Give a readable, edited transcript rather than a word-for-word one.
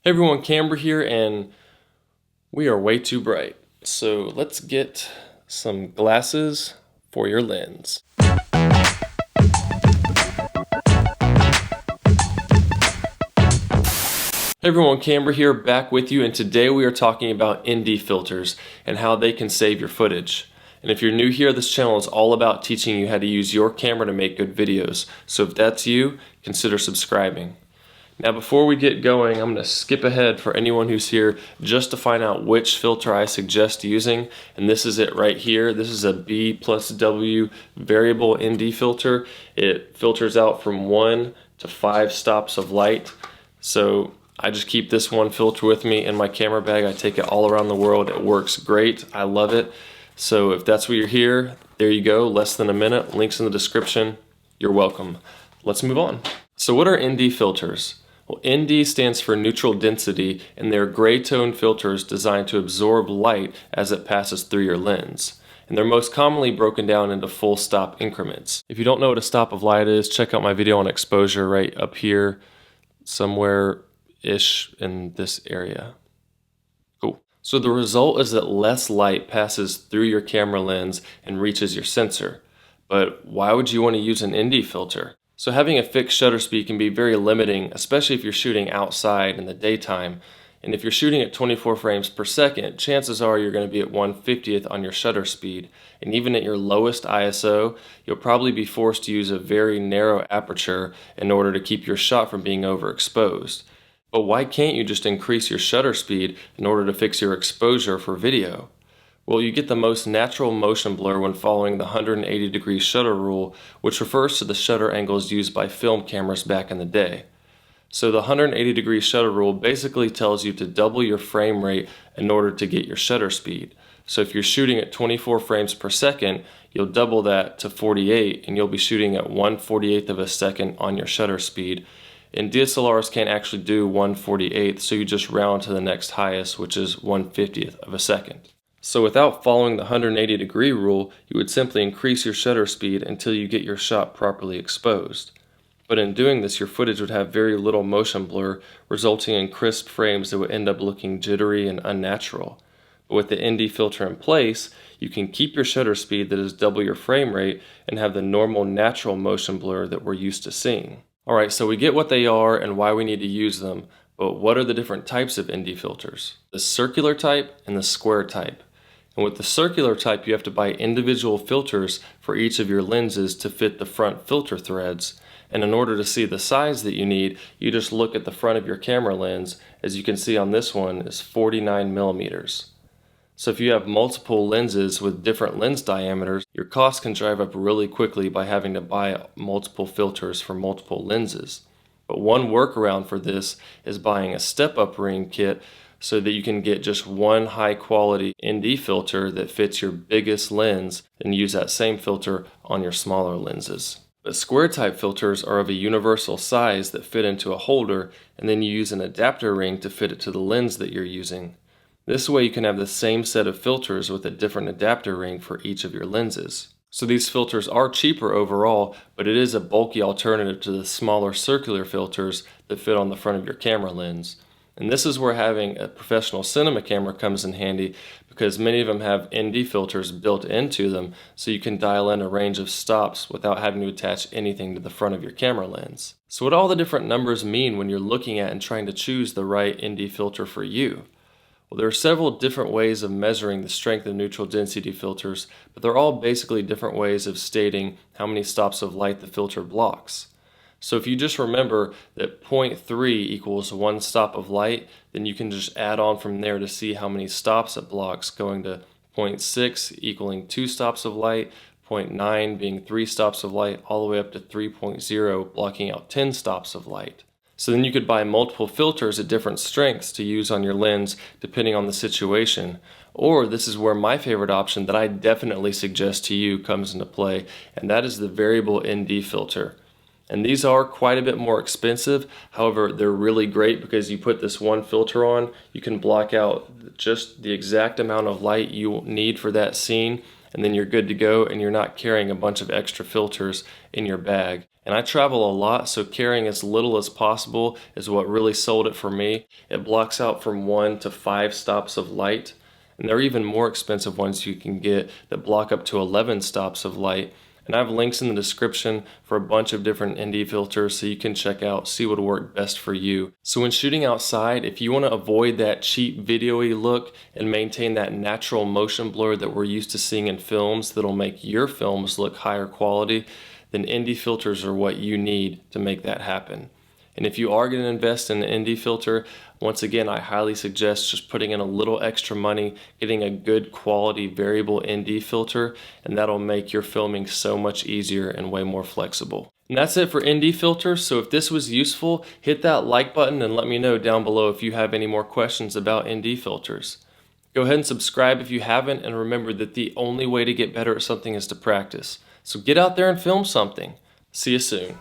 Hey everyone, Camber here, and we are way too bright. So let's get some glasses for your lens. Hey everyone, Camber here, back with you, and today we are talking about Indy filters and how they can save your footage. And if you're new here, this channel is all about teaching you how to use your camera to make good videos. So if that's you, consider subscribing. Now before we get going, I'm going to skip ahead for anyone who's here just to find out which filter I suggest using, and this is it right here. This is a B plus W variable ND filter. It filters out from 1 to 5 stops of light. So I just keep this one filter with me in my camera bag. I take it all around the world. It works great. I love it. So if that's why you're here, there you go. Less than a minute. Links in the description. You're welcome. Let's move on. So what are ND filters? Well, ND stands for neutral density, and they're gray tone filters designed to absorb light as it passes through your lens. And they're most commonly broken down into full stop increments. If you don't know what a stop of light is, check out my video on exposure right up here, somewhere-ish in this area. Cool. So the result is that less light passes through your camera lens and reaches your sensor. But why would you want to use an ND filter? So having a fixed shutter speed can be very limiting, especially if you're shooting outside in the daytime. And if you're shooting at 24 frames per second, chances are you're going to be at 1/50th on your shutter speed. And even at your lowest ISO, you'll probably be forced to use a very narrow aperture in order to keep your shot from being overexposed. But why can't you just increase your shutter speed in order to fix your exposure for video? Well, you get the most natural motion blur when following the 180-degree shutter rule, which refers to the shutter angles used by film cameras back in the day. So the 180-degree shutter rule basically tells you to double your frame rate in order to get your shutter speed. So if you're shooting at 24 frames per second, you'll double that to 48, and you'll be shooting at 1/48th of a second on your shutter speed. And DSLRs can't actually do 1/48th, so you just round to the next highest, which is 1/50th of a second. So without following the 180-degree rule, you would simply increase your shutter speed until you get your shot properly exposed. But in doing this, your footage would have very little motion blur, resulting in crisp frames that would end up looking jittery and unnatural. But with the ND filter in place, you can keep your shutter speed that is double your frame rate and have the normal natural motion blur that we're used to seeing. Alright, so we get what they are and why we need to use them, but what are the different types of ND filters? The circular type and the square type. And with the circular type, you have to buy individual filters for each of your lenses to fit the front filter threads. And in order to see the size that you need, you just look at the front of your camera lens. As you can see on this one, is 49 millimeters. So if you have multiple lenses with different lens diameters, your cost can drive up really quickly by having to buy multiple filters for multiple lenses. But one workaround for this is buying a step-up ring kit so that you can get just one high-quality ND filter that fits your biggest lens and use that same filter on your smaller lenses. But square-type filters are of a universal size that fit into a holder, and then you use an adapter ring to fit it to the lens that you're using. This way you can have the same set of filters with a different adapter ring for each of your lenses. So these filters are cheaper overall, but it is a bulky alternative to the smaller circular filters that fit on the front of your camera lens. And this is where having a professional cinema camera comes in handy, because many of them have ND filters built into them, so you can dial in a range of stops without having to attach anything to the front of your camera lens. So what do all the different numbers mean when you're looking at and trying to choose the right ND filter for you? Well, there are several different ways of measuring the strength of neutral density filters, but they're all basically different ways of stating how many stops of light the filter blocks. So if you just remember that 0.3 equals 1 stop of light, then you can just add on from there to see how many stops it blocks, going to 0.6 equaling 2 stops of light, 0.9 being 3 stops of light, all the way up to 3.0 blocking out 10 stops of light. So then you could buy multiple filters at different strengths to use on your lens depending on the situation. Or this is where my favorite option that I definitely suggest to you comes into play, and that is the variable ND filter. And these are quite a bit more expensive. However, they're really great because you put this one filter on, you can block out just the exact amount of light you need for that scene, and then you're good to go, and you're not carrying a bunch of extra filters in your bag. And I travel a lot, so carrying as little as possible is what really sold it for me. It blocks out from 1 to 5 stops of light, and there are even more expensive ones you can get that block up to 11 stops of light. And I have links in the description for a bunch of different Indy filters so you can check out, see what will work best for you. So when shooting outside, if you want to avoid that cheap video-y look and maintain that natural motion blur that we're used to seeing in films that'll make your films look higher quality, then Indy filters are what you need to make that happen. And if you are going to invest in an Indy filter, once again, I highly suggest just putting in a little extra money, getting a good quality variable Indy filter, and that'll make your filming so much easier and way more flexible. And that's it for Indy filters. So if this was useful, hit that like button and let me know down below if you have any more questions about Indy filters. Go ahead and subscribe if you haven't, and remember that the only way to get better at something is to practice. So get out there and film something. See you soon.